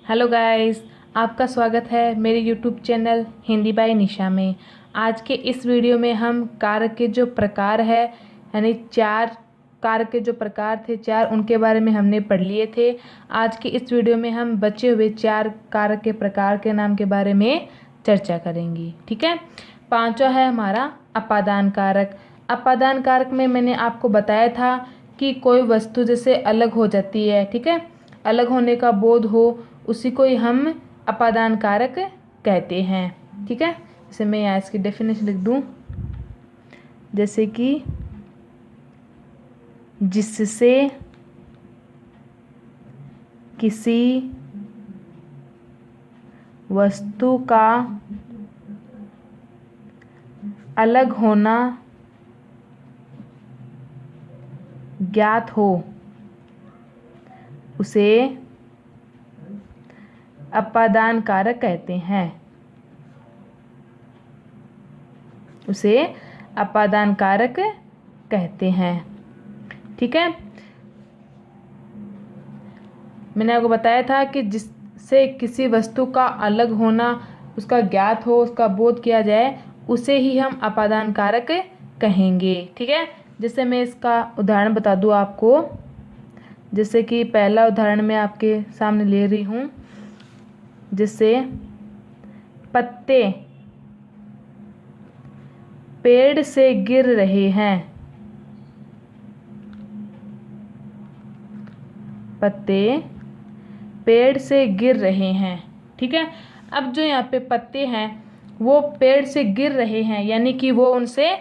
Hello guys, आपका स्वागत है मेरे यूट्यूब चैनल हिंदी बाय निशा में। आज के इस वीडियो में हम कारक के जो प्रकार है यानी 4 कारक के जो प्रकार थे 4 उनके बारे में हमने पढ़ लिए थे। आज के इस वीडियो में हम बचे हुए 4 कारक के प्रकार के नाम के बारे में चर्चा करेंगे। ठीक है। पांचवा है हमारा अपादान कारक। अपादान कारक में मैंने आपको बताया था कि कोई वस्तु जैसे अलग हो जाती है, ठीक है, अलग होने का बोध हो, उसी को ही हम अपादान कारक कहते हैं। ठीक है। जैसे मैं यहाँ इसकी डेफिनेशन लिख दूँ, जैसे कि जिससे किसी वस्तु का अलग होना ज्ञात हो उसे अपादान कारक कहते हैं। उसे अपादान कारक कहते हैं। ठीक है। मैंने आपको बताया था कि जिससे किसी वस्तु का अलग होना उसका ज्ञात हो, उसका बोध किया जाए, उसे ही हम अपादान कारक कहेंगे। ठीक है। जैसे मैं इसका उदाहरण बता दूं आपको, जैसे कि पहला उदाहरण मैं आपके सामने ले रही हूँ। जैसे पत्ते पेड़ से गिर रहे हैं। पत्ते पेड़ से गिर रहे हैं। ठीक है। अब जो यहाँ पे पत्ते हैं वो पेड़ से गिर रहे हैं, यानी कि वो उनसे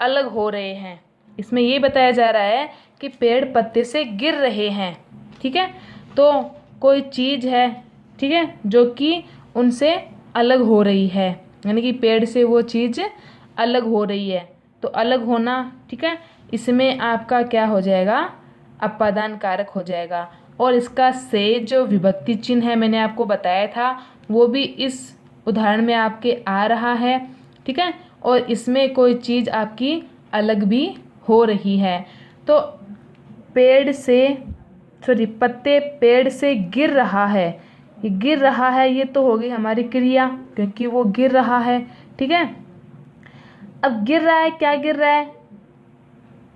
अलग हो रहे हैं। इसमें ये बताया जा रहा है कि पेड़ पत्ते से गिर रहे हैं। ठीक है। तो कोई चीज़ है, ठीक है, जो कि उनसे अलग हो रही है, यानी कि पेड़ से वो चीज़ अलग हो रही है। तो अलग होना, ठीक है, इसमें आपका क्या हो जाएगा, अपादान कारक हो जाएगा। और इसका से जो विभक्ति चिन्ह है मैंने आपको बताया था वो भी इस उदाहरण में आपके आ रहा है। ठीक है। और इसमें कोई चीज़ आपकी अलग भी हो रही है। तो पेड़ से पत्ते पेड़ से गिर रहा है, ये गिर रहा है, ये तो हो गई हमारी क्रिया, क्योंकि वो गिर रहा है। ठीक है। अब गिर रहा है, क्या गिर रहा है,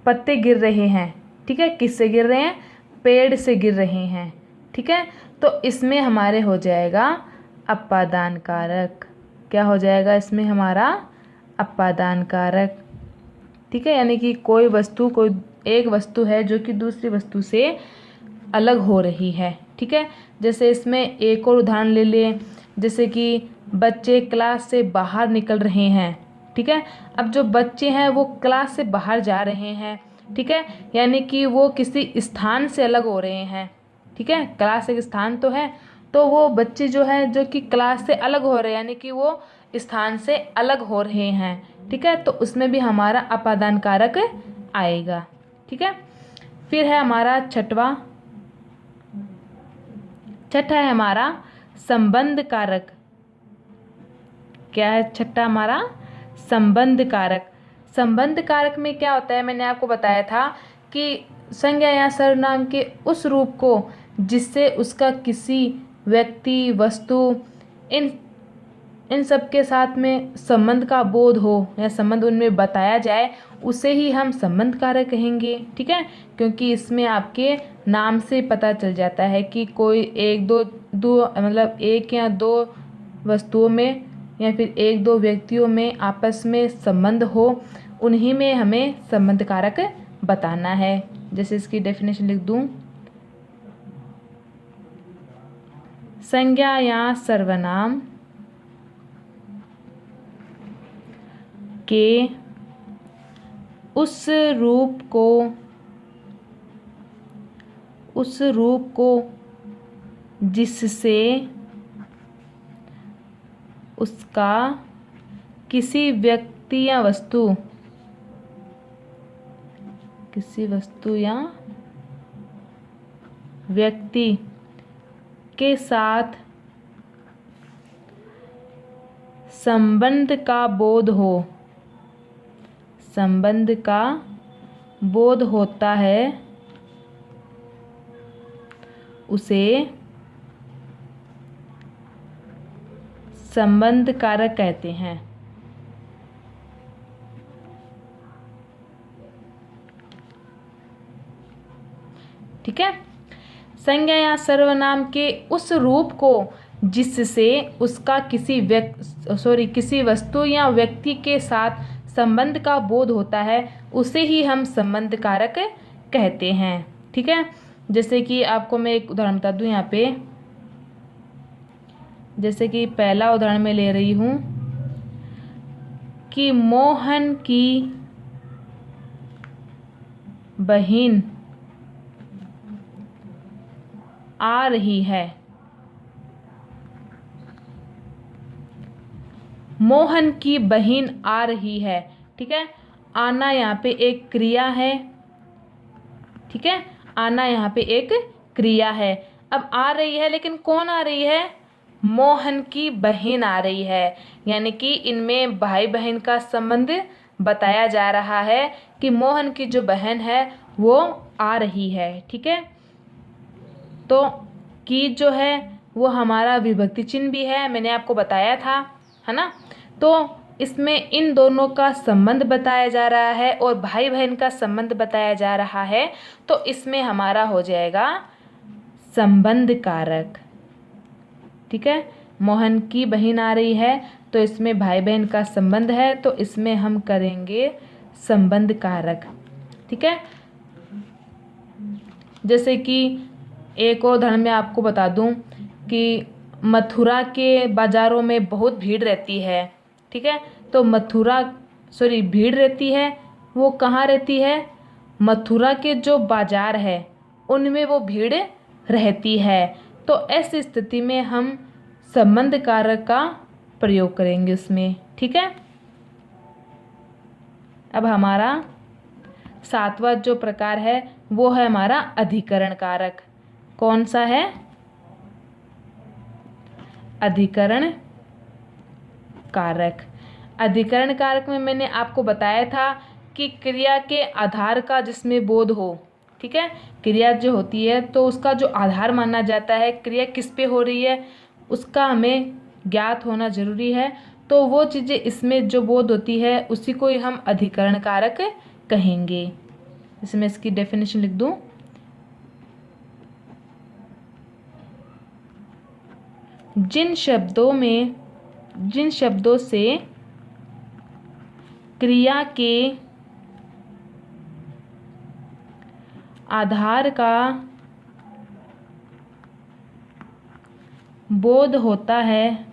पत्ते गिर रहे हैं। ठीक है। किससे गिर रहे हैं, पेड़ से गिर रहे हैं। ठीक है। तो इसमें हमारे हो जाएगा अपादान कारक। क्या हो जाएगा इसमें हमारा, अपादान कारक। ठीक है। यानी कि कोई एक वस्तु है जो कि दूसरी वस्तु से अलग हो रही है। ठीक है। जैसे इसमें एक और उदाहरण ले लें, जैसे कि बच्चे क्लास से बाहर निकल रहे हैं। ठीक है। अब जो बच्चे हैं वो क्लास से बाहर जा रहे हैं। ठीक है। यानी कि वो किसी स्थान से अलग हो रहे हैं। ठीक है। क्लास एक स्थान तो है, तो वो बच्चे जो है जो कि क्लास से अलग हो रहे हैं, यानी कि वो स्थान से अलग हो रहे हैं। ठीक है। तो उसमें भी हमारा अपादान कारक आएगा। ठीक है। फिर है हमारा छठा है हमारा संबंध कारक। क्या है छठा हमारा, संबंध कारक। संबंध कारक में क्या होता है, मैंने आपको बताया था कि संज्ञा या सर्वनाम के उस रूप को जिससे उसका किसी व्यक्ति, वस्तु, इन इन सब के साथ में संबंध का बोध हो या संबंध उनमें बताया जाए, उसे ही हम संबंध कारक कहेंगे। ठीक है। क्योंकि इसमें आपके नाम से पता चल जाता है कि कोई एक दो मतलब एक या दो वस्तुओं में या फिर एक दो व्यक्तियों में आपस में संबंध हो, उन्हीं में हमें संबंध कारक बताना है। जैसे इसकी डेफिनेशन लिख दूं, संज्ञा या सर्वनाम के उस रूप को जिससे उसका किसी व्यक्ति या व्यक्ति के साथ संबंध का बोध होता है, उसे संबंध कारक कहते हैं। ठीक है। संज्ञा या सर्वनाम के उस रूप को जिससे उसका किसी वस्तु या व्यक्ति के साथ संबंध का बोध होता है उसे ही हम संबंध कारक कहते हैं। ठीक है। जैसे कि आपको मैं एक उदाहरण बता दूं यहाँ पे, जैसे कि पहला उदाहरण मैं ले रही हूँ कि मोहन की बहन आ रही है। मोहन की बहन आ रही है। ठीक है। आना यहाँ पे एक क्रिया है। ठीक है। आना यहाँ पे एक क्रिया है। अब आ रही है, लेकिन कौन आ रही है? मोहन की बहन आ रही है, यानी कि इनमें भाई बहन का संबंध बताया जा रहा है कि मोहन की जो बहन है वो आ रही है। ठीक है। तो की जो है वो हमारा विभक्ति चिन्ह भी है, मैंने आपको बताया था, है ना। तो इसमें इन दोनों का संबंध बताया जा रहा है और भाई बहन का संबंध बताया जा रहा है, तो इसमें हमारा हो जाएगा संबंध कारक। ठीक है। मोहन की बहन आ रही है तो इसमें भाई बहन का संबंध है, तो इसमें हम करेंगे संबंध कारक। ठीक है। जैसे कि एक और उदाहरण मैं आपको बता दूं कि मथुरा के बाज़ारों में बहुत भीड़ रहती है। ठीक है। तो भीड़ रहती है, वो कहाँ रहती है? मथुरा के जो बाज़ार है उनमें वो भीड़ रहती है। तो ऐसी स्थिति में हम संबंध कारक का प्रयोग करेंगे उसमें। ठीक है। अब हमारा सातवां जो प्रकार है वो है हमारा अधिकरण कारक। कौन सा है? अधिकरण कारक। अधिकरण कारक में मैंने आपको बताया था कि क्रिया के आधार का जिसमें बोध हो। ठीक है। क्रिया जो होती है तो उसका जो आधार माना जाता है, क्रिया किस पे हो रही है उसका हमें ज्ञात होना जरूरी है। तो वो चीज़ें इसमें जो बोध होती है उसी को ही हम अधिकरण कारक कहेंगे। इसमें इसकी डेफिनेशन लिख दूं। जिन शब्दों से क्रिया के आधार का बोध होता है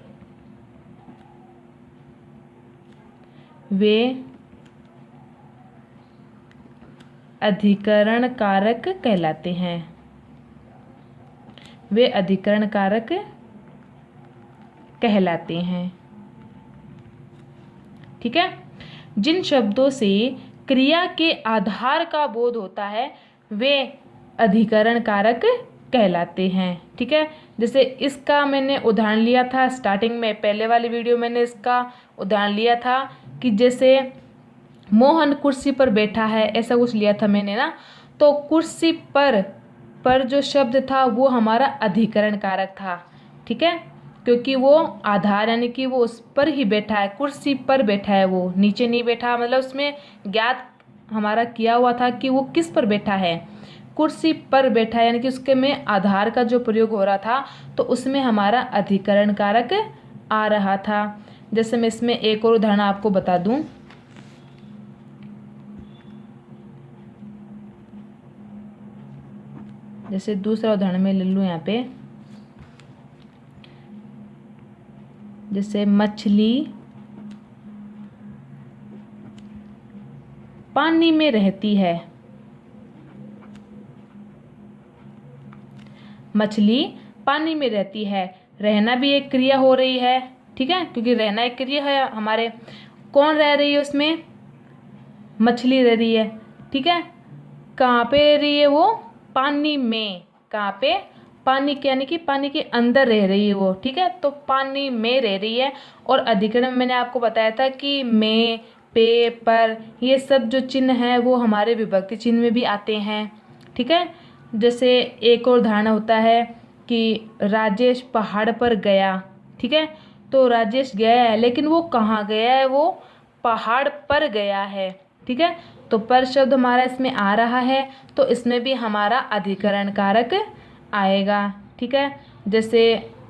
वे अधिकरण कारक कहलाते हैं। वे अधिकरण कारक कहलाते हैं। ठीक है। जिन शब्दों से क्रिया के आधार का बोध होता है वे अधिकरण कारक कहलाते हैं। ठीक है। जैसे इसका मैंने उदाहरण लिया था स्टार्टिंग में, पहले वाली वीडियो मैंने इसका उदाहरण लिया था कि जैसे मोहन कुर्सी पर बैठा है, ऐसा कुछ लिया था मैंने ना। तो कुर्सी पर जो शब्द था वो हमारा अधिकरण कारक था। ठीक है। क्योंकि वो आधार यानी कि वो उस पर ही बैठा है, कुर्सी पर बैठा है, वो नीचे नहीं बैठा। मतलब उसमें ज्ञात हमारा किया हुआ था कि वो किस पर बैठा है, कुर्सी पर बैठा है, यानी कि उसके में आधार का जो प्रयोग हो रहा था तो उसमें हमारा अधिकरण कारक आ रहा था। जैसे मैं इसमें एक और उदाहरण आपको बता दूं। जैसे दूसरा उदाहरण मैं ले लूँ यहाँ पे, जैसे मछली पानी में रहती है। मछली पानी में रहती है, रहना भी एक क्रिया हो रही है। ठीक है। क्योंकि रहना एक क्रिया है हमारे। कौन रह रही है उसमें? मछली रह रही है। ठीक है। कहाँ पे रह रही है वो? पानी में। कहाँ पे? पानी के, यानी कि पानी के अंदर रह रही है वो। ठीक है। तो पानी में रह रही है। और अधिकरण में मैंने आपको बताया था कि में, पे, पर, ये सब जो चिन्ह हैं वो हमारे विभक्ति चिन्ह में भी आते हैं। ठीक है। जैसे एक और उदाहरण होता है कि राजेश पहाड़ पर गया। ठीक है। तो राजेश गया है, लेकिन वो कहाँ गया है? वो पहाड़ पर गया है। ठीक है, तो पर शब्द हमारा इसमें आ रहा है, तो इसमें भी हमारा अधिकरण कारक आएगा। ठीक है, जैसे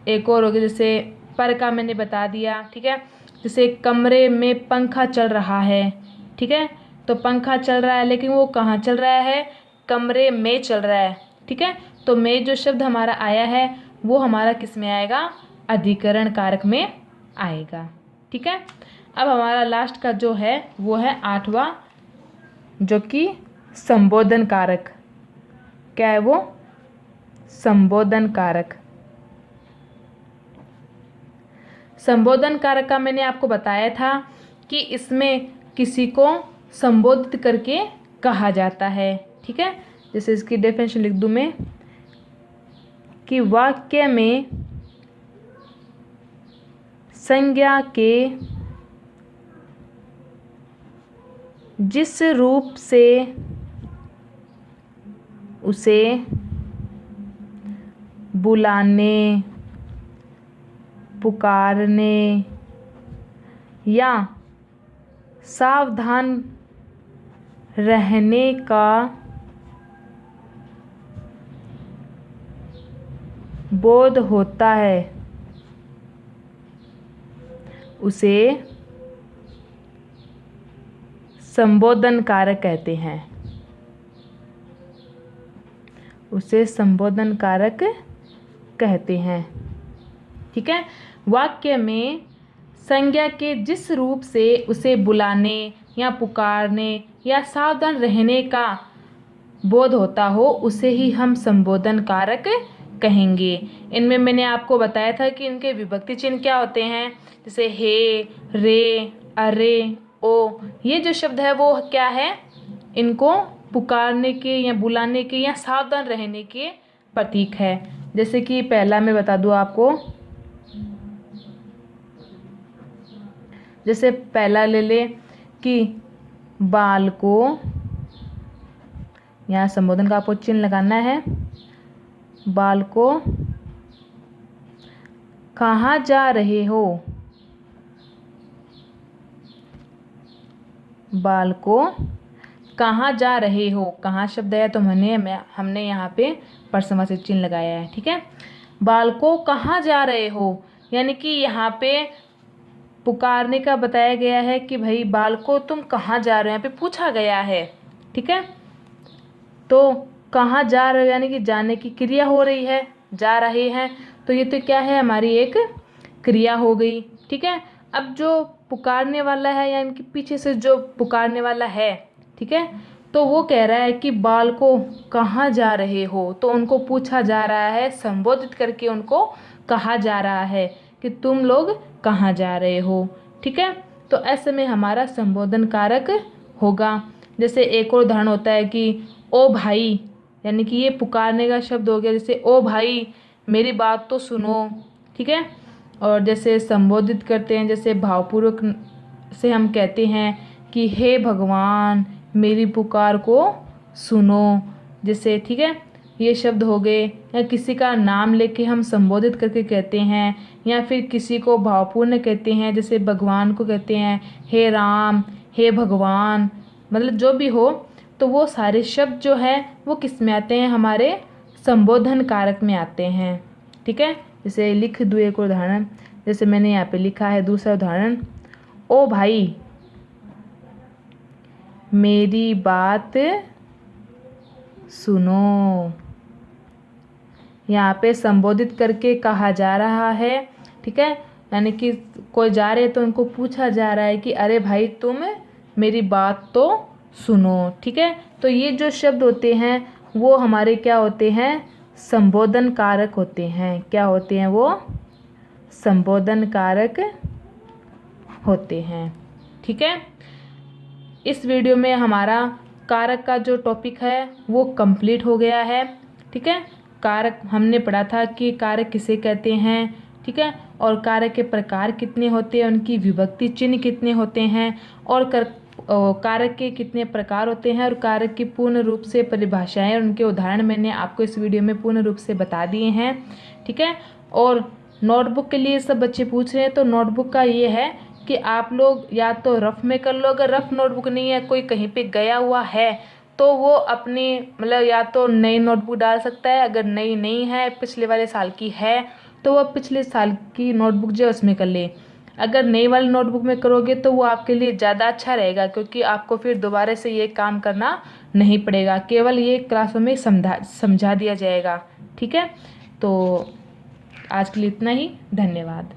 एक और हो गया, जैसे पर का मैंने बता दिया। ठीक है, जैसे कमरे में पंखा चल रहा है। ठीक है, तो पंखा चल रहा है, लेकिन वो कहाँ चल रहा है? कमरे में चल रहा है। ठीक है, तो में जो शब्द हमारा आया है वो हमारा किस में आएगा? अधिकरण कारक में आएगा। ठीक है, अब हमारा लास्ट का जो है वो है 8वां, जो कि संबोधन कारक। क्या है वो? संबोधन कारक। संबोधन कारक का मैंने आपको बताया था कि इसमें किसी को संबोधित करके कहा जाता है। ठीक है, जैसे इसकी डेफिनेशन लिख दूं मैं कि वाक्य में संज्ञा के जिस रूप से उसे बुलाने, पुकारने या सावधान रहने का बोध होता है, उसे संबोधन कारक कहते हैं। उसे संबोधन कारक कहते हैं। ठीक है, वाक्य में संज्ञा के जिस रूप से उसे बुलाने या पुकारने या सावधान रहने का बोध होता हो, उसे ही हम संबोधन कारक कहेंगे। इनमें मैंने आपको बताया था कि इनके विभक्ति चिन्ह क्या होते हैं, जैसे हे, रे, अरे, ओ। ये जो शब्द है वो क्या है? इनको पुकारने के या बुलाने के या सावधान रहने के प्रतीक है। जैसे कि पहला मैं बता दूं आपको, जैसे पहला ले ले कि बाल को, यहाँ संबोधन का आपको चिन्ह लगाना है। बाल को कहाँ जा रहे हो? बाल को कहाँ जा रहे हो? कहाँ शब्द है तो हमने यहाँ पे परसमवाचक चिन्ह लगाया है। ठीक है, बाल को कहाँ जा रहे हो, यानी कि यहाँ पे पुकारने का बताया गया है कि भाई बाल को तुम कहाँ जा रहे हो, यहाँ पे पूछा गया है। ठीक है, तो कहाँ जा रहे हो यानी कि जाने की क्रिया हो रही है, जा रहे हैं, तो ये तो क्या है? हमारी एक क्रिया हो गई। ठीक है, अब जो पुकारने वाला है यानी कि पीछे से जो पुकारने वाला है, ठीक है, तो वो कह रहा है कि बाल को कहाँ जा रहे हो, तो उनको पूछा जा रहा है, संबोधित करके उनको कहा जा रहा है कि तुम लोग कहाँ जा रहे हो। ठीक है, तो ऐसे में हमारा संबोधन कारक होगा। जैसे एक और उदाहरण होता है कि ओ भाई, यानी कि ये पुकारने का शब्द हो गया, जैसे ओ भाई मेरी बात तो सुनो। ठीक है, और जैसे संबोधित करते हैं, जैसे भावपूर्वक से हम कहते हैं कि हे भगवान मेरी पुकार को सुनो, जैसे। ठीक है, ये शब्द हो गए। या किसी का नाम लेके हम संबोधित करके कहते हैं, या फिर किसी को भावपूर्ण कहते हैं, जैसे भगवान को कहते हैं हे राम, हे भगवान, मतलब जो भी हो, तो वो सारे शब्द जो है वो किस में आते हैं? हमारे संबोधन कारक में आते हैं। ठीक है, जैसे लिख दूँ एक उदाहरण, जैसे मैंने यहाँ पे लिखा है दूसरा उदाहरण, ओ भाई मेरी बात सुनो। यहाँ पे संबोधित करके कहा जा रहा है। ठीक है, यानी कि कोई जा रहे तो उनको पूछा जा रहा है कि अरे भाई तुम मेरी बात तो सुनो। ठीक है, तो ये जो शब्द होते हैं वो हमारे क्या होते हैं? संबोधन कारक होते हैं। क्या होते हैं वो? संबोधन कारक होते हैं। ठीक है, इस वीडियो में हमारा कारक का जो टॉपिक है वो कंप्लीट हो गया है। ठीक है, कारक हमने पढ़ा था कि कारक किसे कहते हैं। ठीक है, और कारक के प्रकार कितने होते हैं, उनकी विभक्ति चिन्ह कितने होते हैं, और कारक के कितने प्रकार होते हैं, और कारक की पूर्ण रूप से परिभाषाएं और उनके उदाहरण मैंने आपको इस वीडियो में पूर्ण रूप से बता दिए हैं। ठीक है, और नोटबुक के लिए सब बच्चे पूछ रहे हैं, तो नोटबुक का ये है कि आप लोग या तो रफ में कर लो, अगर रफ नोटबुक नहीं है, कोई कहीं पे गया हुआ है तो वो अपनी मतलब या तो नई नोटबुक डाल सकता है, अगर नई नहीं है पिछले वाले साल की है तो वो पिछले साल की नोटबुक जो है उसमें कर ले। अगर नई वाली नोटबुक में करोगे तो वो आपके लिए ज़्यादा अच्छा रहेगा, क्योंकि आपको फिर दोबारा से ये काम करना नहीं पड़ेगा, केवल ये क्लासों में समझा दिया जाएगा। ठीक है, तो आज के लिए इतना ही, धन्यवाद।